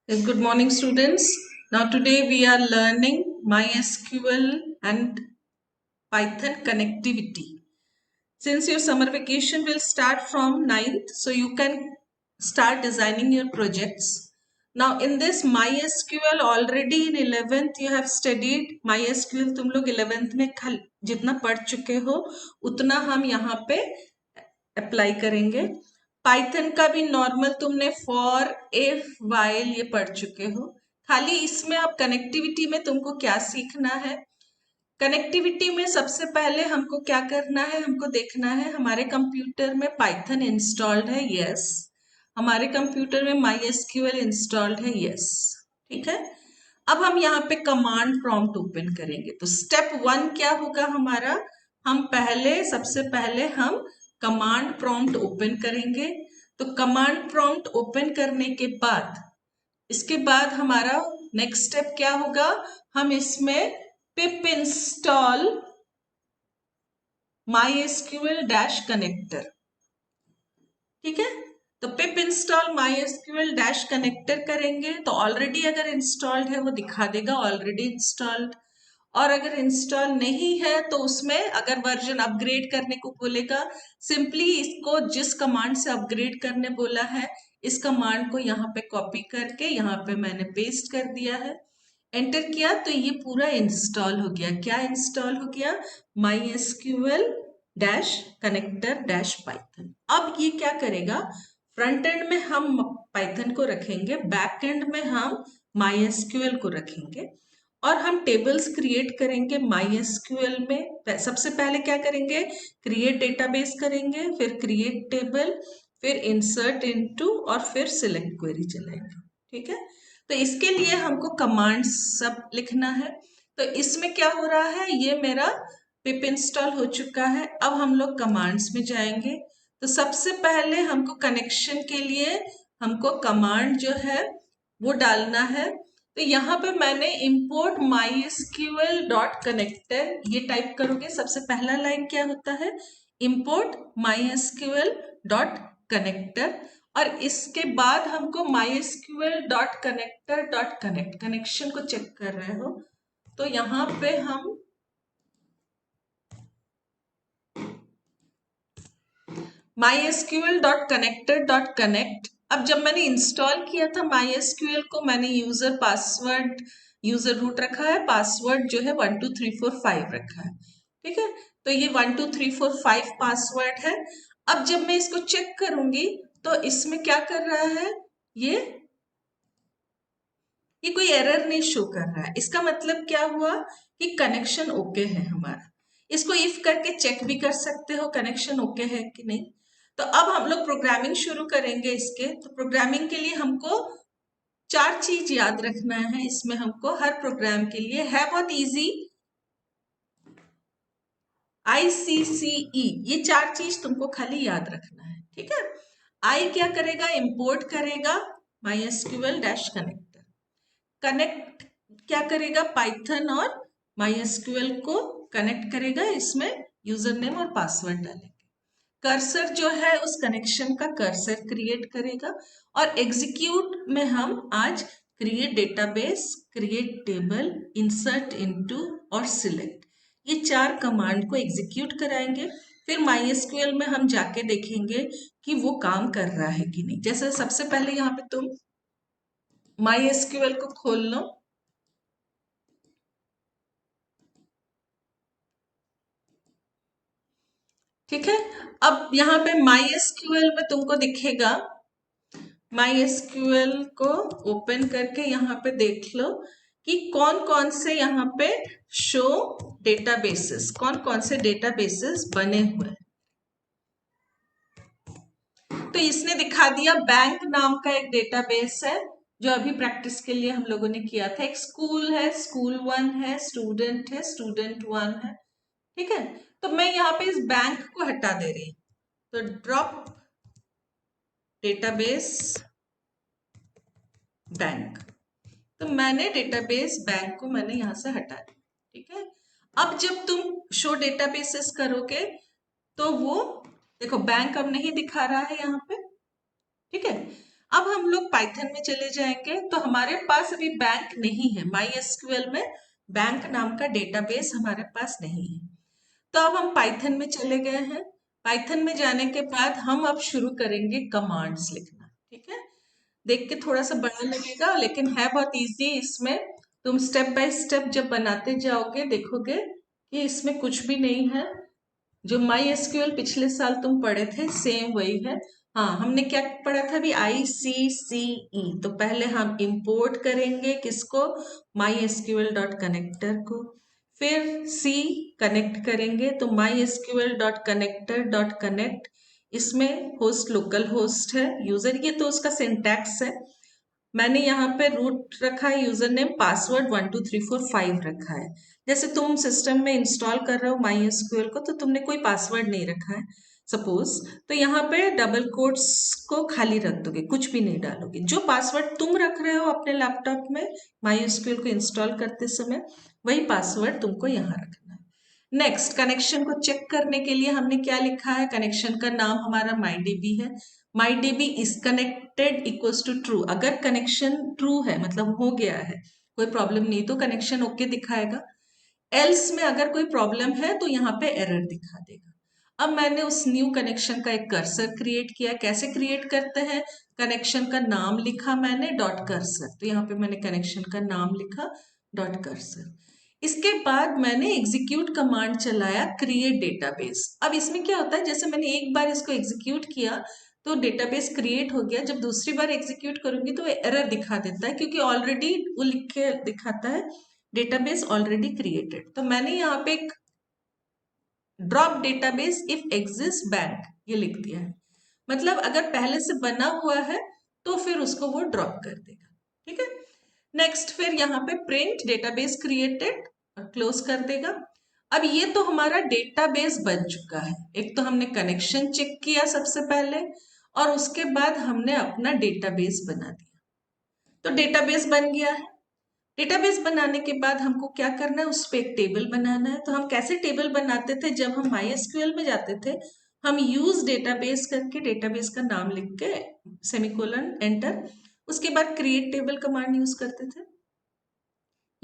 Yes, good morning, students. Now, today we are learning MySQL and Python connectivity. Since your summer vacation will start from 9th, so you can start designing your projects. Now, in this MySQL, already in 11th you have studied MySQL. तुम लोग 11th में जितना पढ़ चुके हो उतना हम यहाँ पे अप्लाई करेंगे। पाइथन का भी नॉर्मल तुमने फॉर इफ वाइल ये पढ़ चुके हो। खाली इसमें अब कनेक्टिविटी में तुमको क्या सीखना है। कनेक्टिविटी में सबसे पहले हमको क्या करना है, हमको देखना है हमारे कंप्यूटर में पाइथन इंस्टॉल्ड है, यस। हमारे कंप्यूटर में MySQL इंस्टॉल्ड है, यस। ठीक है। अब हम यहाँ पे कमांड प्रॉम्प्ट ओपन करेंगे। तो स्टेप 1 क्या होगा हमारा, हम सबसे पहले हम कमांड प्रॉम्प्ट ओपन करेंगे। तो कमांड प्रॉम्प्ट ओपन करने के बाद इसके बाद हमारा नेक्स्ट स्टेप क्या होगा, हम इसमें पिप इंस्टॉल MySQL डैश कनेक्टर। ठीक है। तो पिप इंस्टॉल MySQL डैश कनेक्टर करेंगे। तो ऑलरेडी अगर इंस्टॉल्ड है वो दिखा देगा ऑलरेडी इंस्टॉल्ड, और अगर इंस्टॉल नहीं है तो उसमें अगर वर्जन अपग्रेड करने को बोलेगा, सिंपली इसको जिस कमांड से अपग्रेड करने बोला है इस कमांड को यहाँ पे कॉपी करके यहाँ पे मैंने पेस्ट कर दिया है, एंटर किया तो ये पूरा इंस्टॉल हो गया। क्या इंस्टॉल हो गया, MySQL dash connector dash Python. अब ये क्या करेगा, फ्रंट एंड में हम पाइथन को रखेंगे, बैक एंड में हम MySQL को रखेंगे, और हम टेबल्स क्रिएट करेंगे MySQL में। सबसे पहले क्या करेंगे, क्रिएट डेटाबेस करेंगे, फिर क्रिएट टेबल, फिर इंसर्ट इनटू, और फिर सिलेक्ट क्वेरी चलाएंगे। ठीक है। तो इसके लिए हमको कमांड्स सब लिखना है। तो इसमें क्या हो रहा है, ये मेरा पिप इंस्टॉल हो चुका है। अब हम लोग कमांड्स में जाएंगे। तो सबसे पहले हमको कनेक्शन के लिए हमको कमांड जो है वो डालना है। तो यहाँ पे मैंने import MySQL डॉट कनेक्टर ये टाइप करोगे। सबसे पहला लाइन क्या होता है, import MySQL डॉट कनेक्टर, और इसके बाद हमको MySQL dot connector dot connect, connection को चेक कर रहे हो तो यहाँ पे हम MySQL dot connector dot connect. अब जब मैंने इंस्टॉल किया था MySQL को, मैंने यूजर पासवर्ड यूजर रूट रखा है, पासवर्ड जो है 12345 रखा है। ठीक है। तो ये 12345 पासवर्ड है। अब जब मैं इसको चेक करूंगी तो इसमें क्या कर रहा है, ये कोई एरर नहीं शो कर रहा है। इसका मतलब क्या हुआ कि कनेक्शन ओके है हमारा। इसको इफ करके चेक भी कर सकते हो कनेक्शन ओके है कि नहीं। तो अब हम लोग प्रोग्रामिंग शुरू करेंगे इसके। तो प्रोग्रामिंग के लिए हमको 4 चीज याद रखना है। इसमें हमको हर प्रोग्राम के लिए है बहुत इजी, ICCE, ये 4 चीज तुमको खाली याद रखना है। ठीक है। आई क्या करेगा, इंपोर्ट करेगा MySQL डैश कनेक्टर। कनेक्ट क्या करेगा, पाइथन और MySQL को कनेक्ट करेगा, इसमें यूजर नेम और पासवर्ड डालेंगे। कर्सर जो है उस कनेक्शन का कर्सर क्रिएट करेगा, और एग्जीक्यूट में हम आज create database, create table, insert into और सिलेक्ट, ये 4 कमांड को एग्जीक्यूट कराएंगे। फिर MySQL में हम जाके देखेंगे कि वो काम कर रहा है कि नहीं। जैसे सबसे पहले यहाँ पे तुम MySQL को खोल लो। ठीक है। अब यहाँ पे MySQL में तुमको दिखेगा, MySQL को ओपन करके यहाँ पे देख लो कि कौन कौन से यहाँ पे शो डेटाबेसेस, कौन कौन से डेटाबेसेस बने हुए हैं। तो इसने दिखा दिया बैंक नाम का एक डेटाबेस है जो अभी प्रैक्टिस के लिए हम लोगों ने किया था। एक स्कूल है, स्कूल 1 है, स्टूडेंट 1 है। ठीक है। तो मैं यहाँ पे इस बैंक को हटा दे रही हूँ। तो ड्रॉप डेटाबेस बैंक, तो मैंने डेटाबेस बैंक को मैंने यहां से हटा दिया। ठीक है। अब जब तुम शो डेटाबेसेस करोगे तो वो देखो बैंक अब नहीं दिखा रहा है यहाँ पे। ठीक है। अब हम लोग पाइथन में चले जाएंगे, तो हमारे पास अभी बैंक नहीं है, माई एसक्यूएल में बैंक नाम का डेटाबेस हमारे पास नहीं है। तो अब हम पाइथन में चले गए हैं। पाइथन में जाने के बाद हम अब शुरू करेंगे कमांड्स लिखना। ठीक है, देख के थोड़ा सा बड़ा लगेगा लेकिन है बहुत इजी। इसमें तुम स्टेप बाय स्टेप जब बनाते जाओगे देखोगे कि इसमें कुछ भी नहीं है। जो माई एसक्यूएल पिछले साल तुम पढ़े थे सेम वही है। हाँ, हमने क्या पढ़ा था अभी, ICCE। तो पहले हम इंपोर्ट करेंगे किसको, माई एसक्यूएल डॉट कनेक्टर को। फिर सी कनेक्ट करेंगे, तो my SQL dot connector dot connect. इसमें होस्ट लोकल होस्ट है, यूजर ये तो उसका सिंटैक्स है। मैंने यहाँ पे रूट रखा है, यूजर नेम पासवर्ड 12345 रखा है। जैसे तुम सिस्टम में इंस्टॉल कर रहे हो माई एसक्यूएल को, तो तुमने कोई पासवर्ड नहीं रखा है सपोज, तो यहाँ पे डबल कोट्स को खाली रख दोगे, कुछ भी नहीं डालोगे। जो पासवर्ड तुम रख रहे हो अपने लैपटॉप में माई एसक्यूएल को इंस्टॉल करते समय, वही पासवर्ड तुमको यहाँ रखना है। नेक्स्ट, कनेक्शन को चेक करने के लिए हमने क्या लिखा है, कनेक्शन का नाम हमारा MyDB है। MyDB is connected equals to true. अगर कनेक्शन ट्रू है मतलब हो गया है, कोई प्रॉब्लम नहीं, तो कनेक्शन ओके दिखाएगा। एल्स में अगर कोई प्रॉब्लम है तो यहाँ पे एरर दिखा देगा। अब मैंने उस न्यू कनेक्शन का एक कर्सर क्रिएट किया। कैसे क्रिएट करते हैं, कनेक्शन का नाम लिखा मैंने डॉट कर्सर, तो यहाँ पे मैंने कनेक्शन का नाम लिखा डॉट कर्सर। इसके बाद मैंने एग्जीक्यूट कमांड चलाया क्रिएट डेटाबेस। अब इसमें क्या होता है, जैसे मैंने एक बार इसको एग्जीक्यूट किया तो डेटाबेस क्रिएट हो गया, जब दूसरी बार एग्जीक्यूट करूंगी तो एरर दिखा देता है, क्योंकि ऑलरेडी वो लिख के दिखाता है डेटाबेस ऑलरेडी क्रिएटेड। तो मैंने यहाँ पे एक drop database if exist bank ये लिख दिया है, मतलब अगर पहले से बना हुआ है तो फिर उसको वो ड्रॉप कर देगा। ठीक है, नेक्स्ट फिर यहाँ पे प्रिंट डेटाबेस क्रिएटेड, क्लोज कर देगा। अब ये तो हमारा डेटाबेस बन चुका है। एक तो हमने कनेक्शन चेक किया सबसे पहले, और उसके बाद हमने अपना डेटाबेस बना दिया। तो डेटाबेस बन गया है। डेटाबेस बनाने के बाद हमको क्या करना है, उस पर एक टेबल बनाना है। तो हम कैसे टेबल बनाते थे, जब हम MySQL में जाते थे, हम यूज डेटाबेस करके डेटाबेस का नाम लिख के सेमीकोलन एंटर, उसके बाद क्रिएट टेबल कमांड यूज करते थे।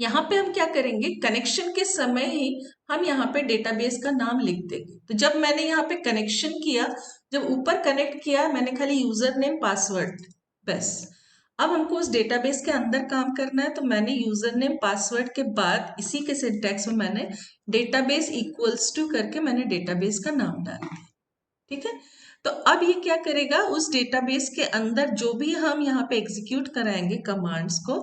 यहाँ पे हम क्या करेंगे, कनेक्शन के समय ही हम यहाँ पे डेटाबेस का नाम लिख देंगे। तो जब मैंने यहाँ पे कनेक्शन किया, जब ऊपर कनेक्ट किया, मैंने खाली यूजर नेम पासवर्ड बस। अब हमको उस डेटाबेस के अंदर काम करना है, तो मैंने यूजर नेम पासवर्ड के बाद इसी के सिंटैक्स में मैंने डेटाबेस इक्वल्स टू करके मैंने डेटाबेस का नाम डाल दिया। ठीक है, तो अब ये क्या करेगा, उस डेटाबेस के अंदर जो भी हम यहाँ पे एग्जीक्यूट कराएंगे कमांड्स को,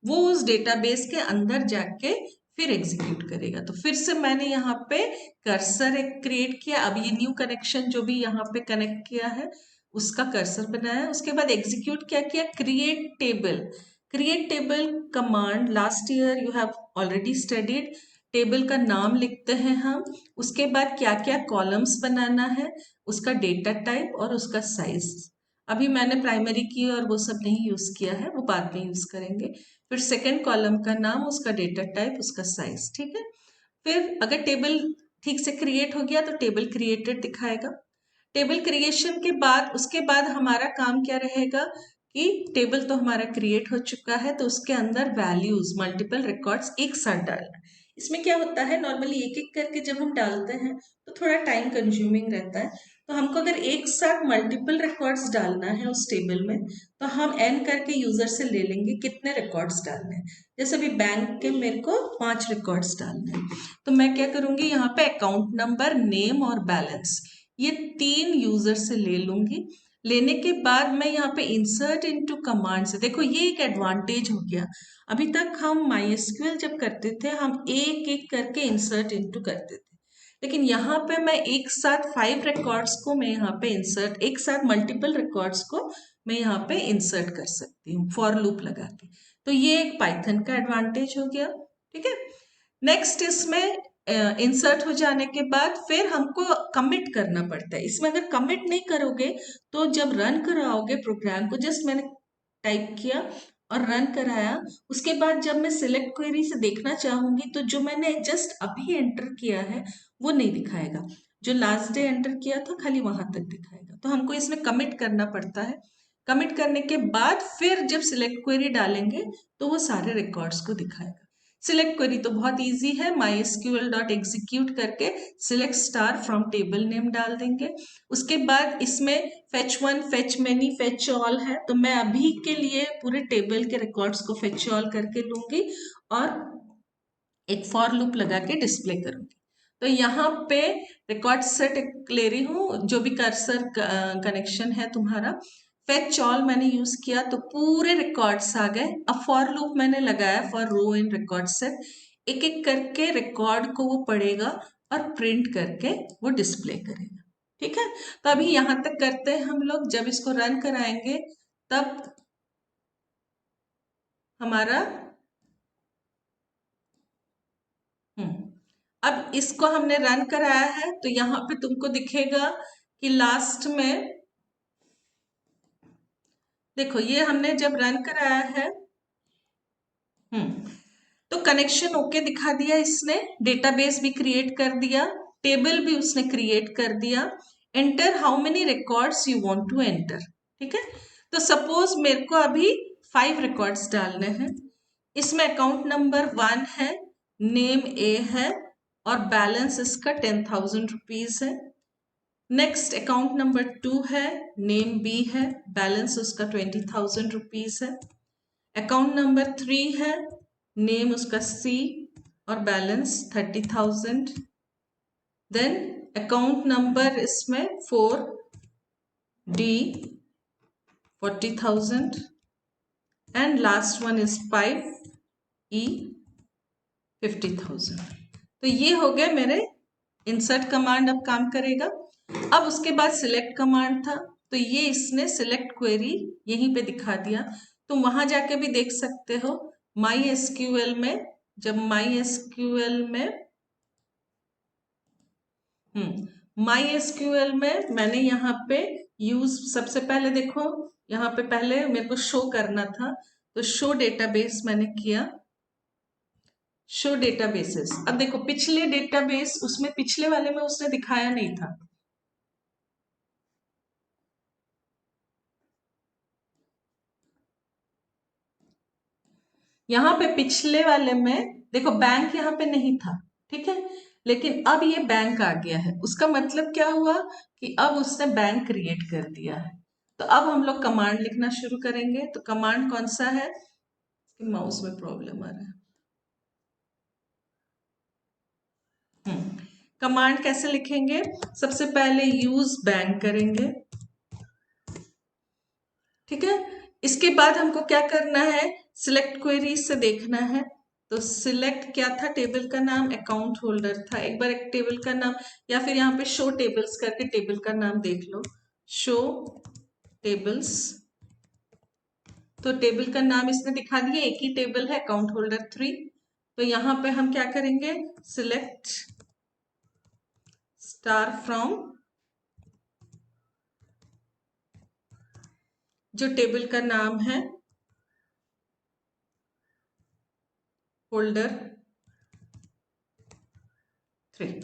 वो उस डेटाबेस के अंदर जाके फिर एग्जीक्यूट करेगा। तो फिर से मैंने यहाँ पे कर्सर एक क्रिएट किया। अब ये न्यू कनेक्शन जो भी यहाँ पे कनेक्ट किया है उसका कर्सर बनाया। उसके बाद एग्जीक्यूट क्या किया, create table. Create table command last year you have already studied. Table का नाम लिखते हैं हम, उसके बाद क्या क्या कॉलम्स बनाना है, उसका डेटा टाइप और उसका साइज। अभी मैंने प्राइमरी की और वो सब नहीं यूज किया है, वो बाद में यूज करेंगे। फिर सेकंड कॉलम का नाम, उसका डेटा टाइप, उसका साइज। ठीक है, फिर अगर टेबल ठीक से क्रिएट हो गया तो टेबल क्रिएटेड दिखाएगा। टेबल क्रिएशन के बाद उसके बाद हमारा काम क्या रहेगा कि टेबल तो हमारा क्रिएट हो चुका है, तो उसके अंदर वैल्यूज मल्टीपल रिकॉर्ड्स एक साथ डालना। इसमें क्या होता है, नॉर्मली एक एक करके जब हम डालते हैं तो थोड़ा टाइम कंज्यूमिंग रहता है। तो हमको अगर एक साथ मल्टीपल रिकॉर्ड्स डालना है उस टेबल में, तो हम एन करके यूजर से ले लेंगे कितने रिकॉर्ड्स डालने हैं। जैसे अभी बैंक के मेरे को 5 रिकॉर्ड्स डालने हैं, तो मैं क्या करूंगी, यहाँ पे अकाउंट नंबर, नेम और बैलेंस, ये 3 यूजर से ले लूंगी। लेने के बाद मैं यहाँ पे इंसर्ट इनटू कमांड से, देखो ये एक एडवांटेज हो गया। अभी तक हम MySQL जब करते थे हम एक एक करके इंसर्ट इनटू करते थे, लेकिन यहाँ पे मैं एक साथ 5 रिकॉर्ड्स को मैं यहाँ पे इंसर्ट, एक साथ मल्टीपल रिकॉर्ड्स को मैं यहाँ पे इंसर्ट कर सकती हूँ फॉर लूप लगा के। तो ये एक पाइथन का एडवांटेज हो गया। ठीक है, नेक्स्ट इसमें इंसर्ट हो जाने के बाद फिर हमको कमिट करना पड़ता है। इसमें अगर कमिट नहीं करोगे तो जब रन कराओगे प्रोग्राम को, जस्ट मैंने टाइप किया और रन कराया, उसके बाद जब मैं सिलेक्ट क्वेरी से देखना चाहूंगी तो जो मैंने जस्ट अभी एंटर किया है वो नहीं दिखाएगा, जो लास्ट डे एंटर किया था खाली वहां तक दिखाएगा। तो हमको इसमें कमिट करना पड़ता है। कमिट करने के बाद फिर जब सिलेक्ट क्वेरी डालेंगे तो वो सारे रिकॉर्ड्स को दिखाएगा। सिलेक्ट क्वेरी तो बहुत इजी है, mysql डॉट एग्जीक्यूट करके select star from table name डाल देंगे। उसके बाद इसमें fetch one, fetch many, fetch all है, तो मैं अभी के लिए पूरे टेबल के रिकॉर्ड्स को फेच ऑल करके लूंगी और एक फॉर लूप लगा के डिस्प्ले करूंगी। तो यहाँ पे रिकॉर्ड सेट ले रही हूँ, जो भी कर्सर कनेक्शन है तुम्हारा। फेच ऑल मैंने यूज किया तो पूरे रिकॉर्ड्स आ गए। अब फॉर लूप मैंने लगाया for row in record set, एक एक करके रिकॉर्ड को वो पढ़ेगा और प्रिंट करके वो डिस्प्ले करेगा। ठीक है, तो अभी यहां तक करते हैं हम लोग। जब इसको रन कराएंगे तब हमारा अब इसको हमने रन कराया है तो यहाँ पे तुमको दिखेगा कि लास्ट में देखो, ये हमने जब रन कराया है तो कनेक्शन ओके दिखा दिया इसने, डेटाबेस भी क्रिएट कर दिया, टेबल भी उसने क्रिएट कर दिया। Enter how many records you want to enter. ठीक है, तो सपोज मेरे को अभी 5 रिकॉर्ड्स डालने हैं। इसमें अकाउंट नंबर 1 है, नेम ए है और बैलेंस इसका 10,000 रुपीज है। नेक्स्ट अकाउंट नंबर 2 है, नेम बी है, बैलेंस उसका 20,000 रुपीज है। अकाउंट नंबर 3 है, नेम उसका सी और बैलेंस 30,000। देन अकाउंट नंबर इसमें 4 D 40,000 and last one is 5 ई 50,000। तो ये हो गए मेरे इंसर्ट कमांड अब काम करेगा। अब उसके बाद सिलेक्ट कमांड था, तो ये इसने सिलेक्ट क्वेरी यहीं पे दिखा दिया। तुम वहां जाके भी देख सकते हो MySQL में। जब MySQL में मैंने यहाँ पे यूज, सबसे पहले देखो यहाँ पे पहले मेरे को शो करना था, तो शो डेटाबेस मैंने किया, शो डेटाबेसेस। अब देखो पिछले डेटाबेस, उसमें पिछले वाले में उसने दिखाया नहीं था। यहाँ पे पिछले वाले में देखो बैंक यहाँ पे नहीं था, ठीक है, लेकिन अब ये बैंक आ गया है। उसका मतलब क्या हुआ कि अब उसने बैंक क्रिएट कर दिया है। तो अब हम लोग कमांड लिखना शुरू करेंगे। तो कमांड कौन सा है, माउस में प्रॉब्लम आ रहा है। कमांड कैसे लिखेंगे, सबसे पहले यूज बैंक करेंगे, ठीक है। इसके बाद हमको क्या करना है, सिलेक्ट क्वेरी से देखना है। तो सिलेक्ट क्या था, टेबल का नाम अकाउंट होल्डर था। एक बार एक टेबल का नाम, या फिर यहाँ पे शो टेबल्स करके टेबल का नाम देख लो, शो टेबल्स। तो टेबल का नाम इसने दिखा दिया, एक ही टेबल है, अकाउंट होल्डर 3। तो यहाँ पे हम क्या करेंगे, सिलेक्ट स्टार फ्रॉम जो टेबल का नाम है होल्डर 3।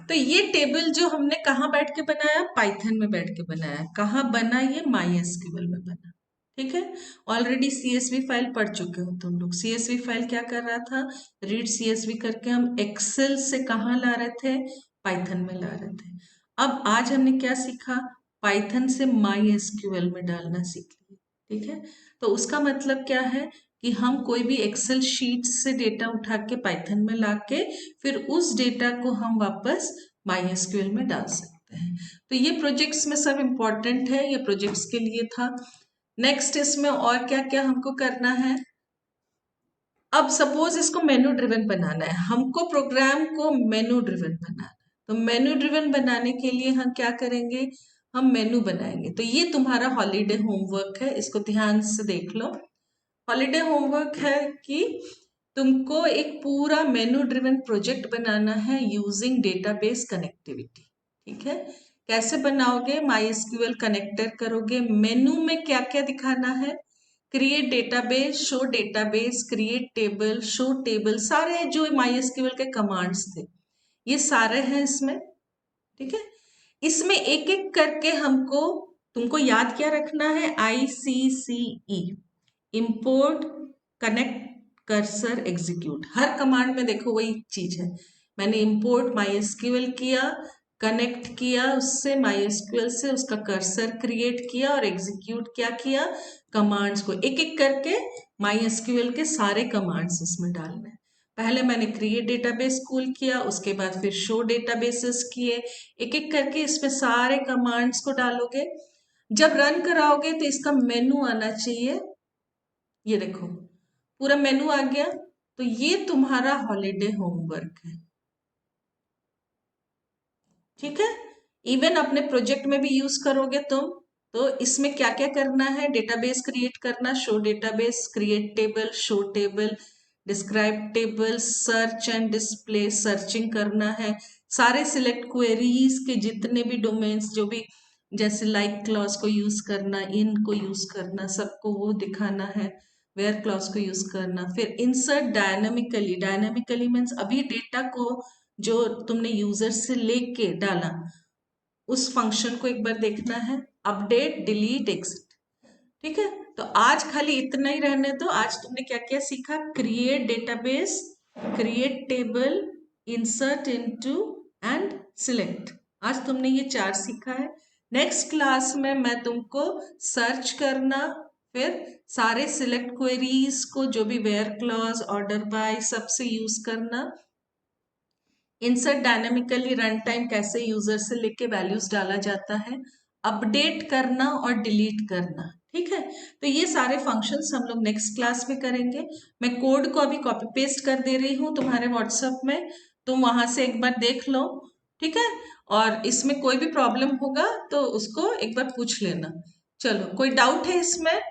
तो ये टेबल जो हमने कहाँ बैठ के बनाया, पाइथन में बैठ के बनाया। कहाँ बना, ये MySQL में बना, ठीक है। ऑलरेडी CSV फाइल पढ़ चुके हो तुम लोग। CSV फाइल क्या कर रहा था, रीड CSV करके हम एक्सेल से कहाँ ला रहे थे, पाइथन में ला रहे थे। अब आज हमने क्या सीखा, पाइथन से MySQL में डालना सीख लिया, ठीक है। तो उसका मतलब क्या है कि हम कोई भी एक्सेल शीट से डेटा उठा के पाइथन में लाके फिर उस डेटा को हम वापस MySQL में डाल सकते हैं। तो ये प्रोजेक्ट्स में सब इम्पोर्टेंट है, ये प्रोजेक्ट्स के लिए था। नेक्स्ट इसमें और क्या क्या हमको करना है। अब सपोज इसको मेनू ड्रिवन बनाना है, हमको प्रोग्राम को मेनू ड्रिवन बनाना है। तो मेनू ड्रिवन बनाने के लिए हम क्या करेंगे, हम मेनू बनाएंगे। तो ये तुम्हारा हॉलीडे होमवर्क है, इसको ध्यान से देख लो। हॉलीडे होमवर्क है कि तुमको एक पूरा मेनू ड्रिवन प्रोजेक्ट बनाना है यूजिंग डेटाबेस कनेक्टिविटी, ठीक है। कैसे बनाओगे, MySQL कनेक्टर करोगे, मेनू में क्या क्या दिखाना है, create database, show database, create table, show table, सारे जो MySQL के कमांड्स थे ये सारे हैं इसमें, ठीक है। इसमें एक एक करके हमको तुमको याद क्या रखना है, ICCE, import, connect, cursor, execute. हर कमांड में देखो वही चीज है। मैंने इंपोर्ट MySQL किया, कनेक्ट किया उससे MySQL से, उसका कर्सर क्रिएट किया और एग्जीक्यूट क्या किया, कमांड्स को एक एक करके MySQL के सारे कमांड्स इसमें डालने हैं। पहले मैंने क्रिएट डेटाबेस कॉल किया, उसके बाद फिर शो डेटाबेसेस किए, एक एक करके इसमें सारे कमांड्स को डालोगे। जब रन कराओगे तो इसका मेनू आना चाहिए, ये देखो पूरा मेनू आ गया। तो ये तुम्हारा हॉलीडे होमवर्क है, ठीक है। इवन अपने प्रोजेक्ट में भी यूज करोगे तुम। तो इसमें क्या क्या करना है, डेटाबेस क्रिएट करना, show database, create table, show table, describe table, search and display, searching करना है, सारे सिलेक्ट क्वेरीज के जितने भी डोमेन्स जो भी, जैसे लाइक क्लॉज को यूज करना, इन को यूज करना, सबको वो दिखाना है, वेयर क्लॉज को यूज करना। फिर इंसर्ट डायनामिकली, डायनामिकली मीन्स अभी डेटा को जो तुमने यूजर से लेके डाला उस फंक्शन को एक बार देखना है, अपडेट, डिलीट, एग्जिट, ठीक है। तो आज खाली इतना ही रहने दो। आज तुमने क्या क्या सीखा, create database, create table, insert into and select. आज तुमने ये 4 सीखा है। नेक्स्ट क्लास में मैं तुमको सर्च करना, फिर सारे सिलेक्ट क्वेरीज को जो भी वेयर क्लॉज, ऑर्डर बाय, सबसे यूज करना, इंसर्ट डायनेमिकली रन टाइम कैसे यूजर से लेके वैल्यूज डाला जाता है, अपडेट करना और डिलीट करना, ठीक है। तो ये सारे फंक्शंस हम लोग नेक्स्ट क्लास में करेंगे। मैं कोड को अभी कॉपी पेस्ट कर दे रही हूँ तुम्हारे व्हाट्सएप में, तुम वहां से एक बार देख लो, ठीक है। और इसमें कोई भी प्रॉब्लम होगा तो उसको एक बार पूछ लेना। चलो, कोई डाउट है इसमें?